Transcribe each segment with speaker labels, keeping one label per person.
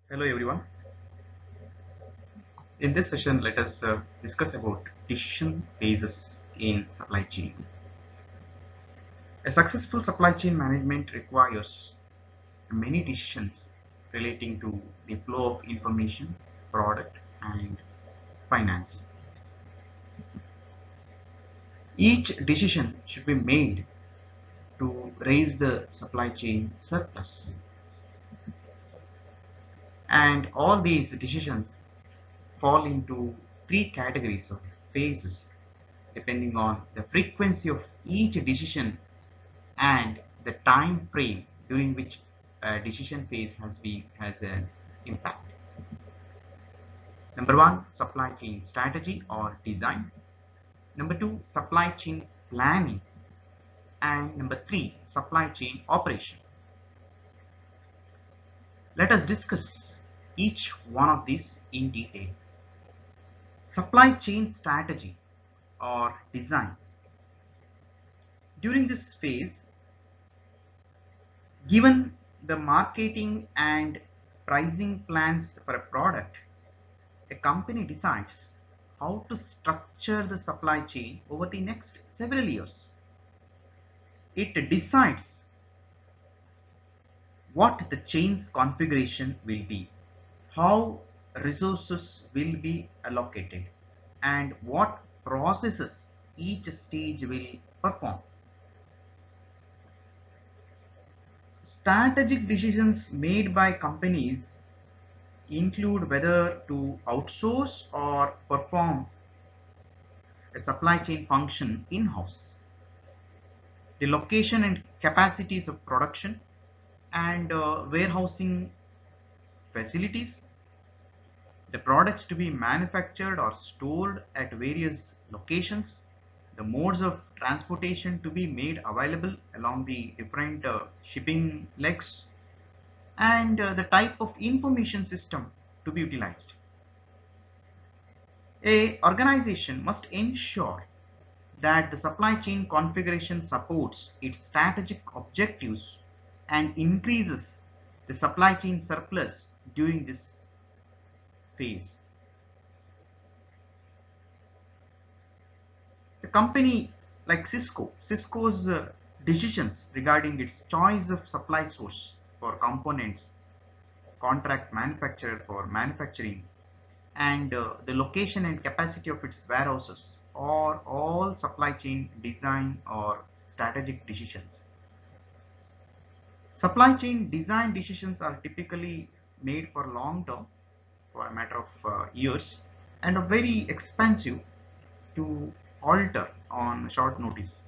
Speaker 1: Hello everyone. In this session, let us discuss about decision phases in supply chain. A successful supply chain management requires many decisions relating to the flow of information, product, and finance. Each decision should be made to raise the supply chain surplus. And all these decisions fall into three categories of phases depending on the frequency of each decision and the time frame during which a decision phase has an impact. Number one, supply chain strategy or design. Number two, supply chain planning. And number three, supply chain operation. Let us discuss each one of these in detail. Supply chain strategy or design. During this phase, given the marketing and pricing plans for a product, a company decides how to structure the supply chain over the next several years. It decides what the chain's configuration will be, how resources will be allocated, and what processes each stage will perform. Strategic decisions made by companies include whether to outsource or perform a supply chain function in-house, the location and capacities of production and warehousing facilities, the products to be manufactured or stored at various locations, the modes of transportation to be made available along the different shipping legs, and the type of information system to be utilized. A organization must ensure that the supply chain configuration supports its strategic objectives and increases the supply chain surplus during this phase. A company like Cisco's decisions regarding its choice of supply source for components, contract manufacturer for manufacturing, and the location and capacity of its warehouses are all supply chain design or strategic decisions. Supply chain design decisions are typically made for long term, for a matter of years, and are very expensive to alter on short notice.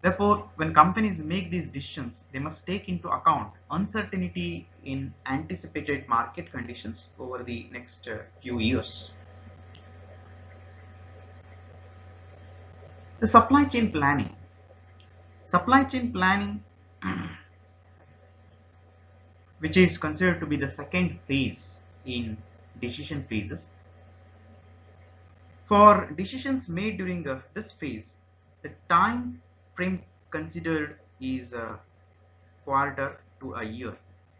Speaker 1: Therefore, when companies make these decisions, they must take into account uncertainty in anticipated market conditions over the next few years. The supply chain planning. Supply chain planning, which is considered to be the second phase in decision phases. For decisions made during this phase, the time frame considered is a quarter to a year.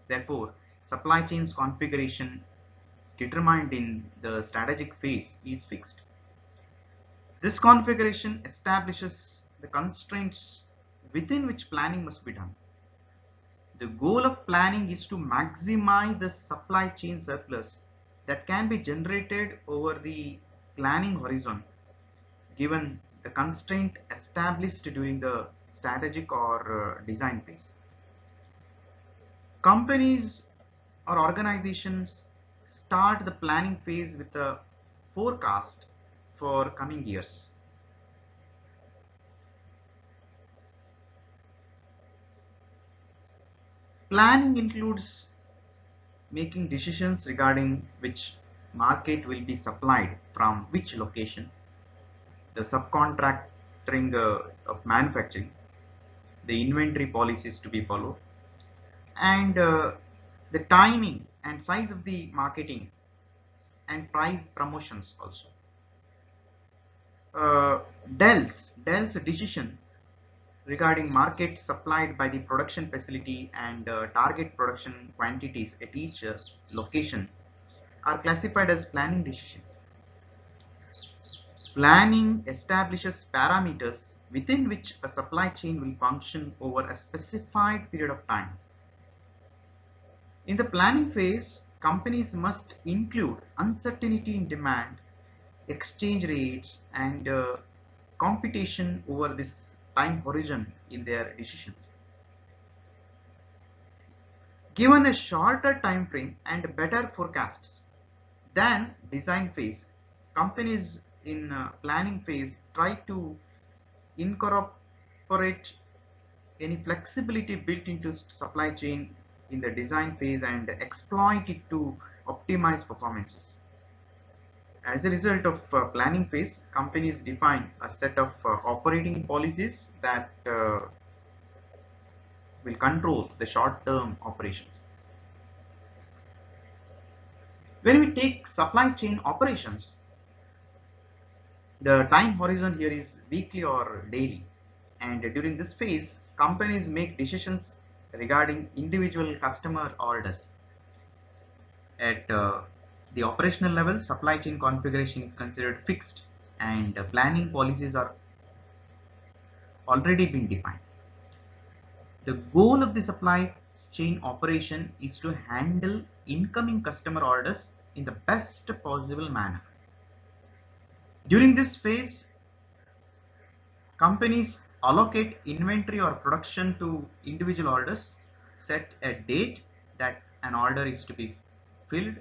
Speaker 1: Therefore, supply chain's configuration determined in the strategic phase is fixed. This configuration establishes the constraints within which planning must be done. The goal of planning is to maximize the supply chain surplus that can be generated over the planning horizon given the constraint established during the strategic or design phase. Companies or organizations start the planning phase with a forecast for coming years. Planning includes making decisions regarding which market will be supplied from which location, the subcontracting of manufacturing, the inventory policies to be followed, and the timing and size of the marketing and price promotions also. uh, Dell's decision regarding markets supplied by the production facility and target production quantities at each location are classified as planning decisions. Planning establishes parameters within which a supply chain will function over a specified period of time. In the planning phase, companies must include uncertainty in demand, exchange rates, and competition over this time horizon in their decisions. Given a shorter time frame and better forecasts than design phase, companies in planning phase try to incorporate any flexibility built into supply chain in the design phase and exploit it to optimize performances. As a result of planning phase, companies define a set of operating policies that will control the short-term operations. When we take supply chain operations, the time horizon here is weekly or daily, and during this phase, companies make decisions regarding individual customer orders. At the operational level, supply chain configuration is considered fixed, and planning policies are already been defined. The goal of the supply chain operation is to handle incoming customer orders in the best possible manner. During this phase, companies allocate inventory or production to individual orders, set a date that an order is to be filled,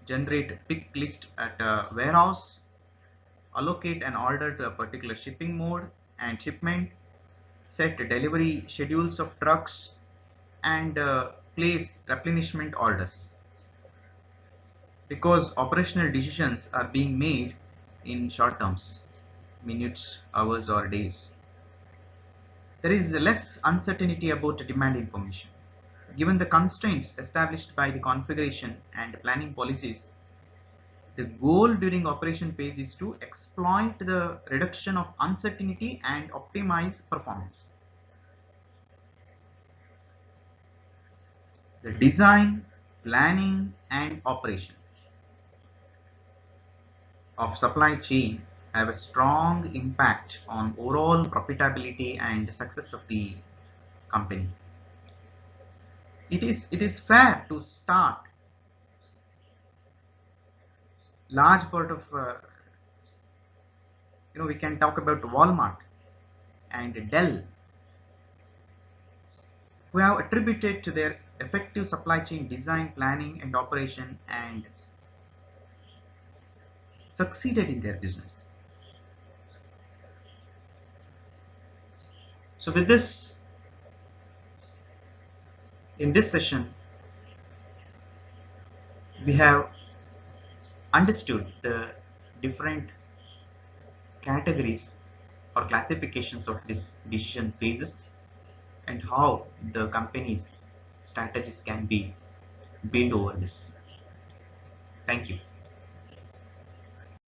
Speaker 1: generate a pick list at a warehouse, allocate an order to a particular shipping mode and shipment, set delivery schedules of trucks, and place replenishment orders. Because operational decisions are being made in short terms, minutes, hours, or days, there is less uncertainty about demand information. Given the constraints established by the configuration and planning policies, the goal during operation phase is to exploit the reduction of uncertainty and optimize performance. The design, planning, and operation of supply chain have a strong impact on overall profitability and success of the company. It is fair to start large part of we can talk about Walmart and Dell, who have attributed to their effective supply chain design, planning, and operation and succeeded in their business. So with this, in this session, we have understood the different categories or classifications of this decision phases and how the company's strategies can be built over this. Thank you.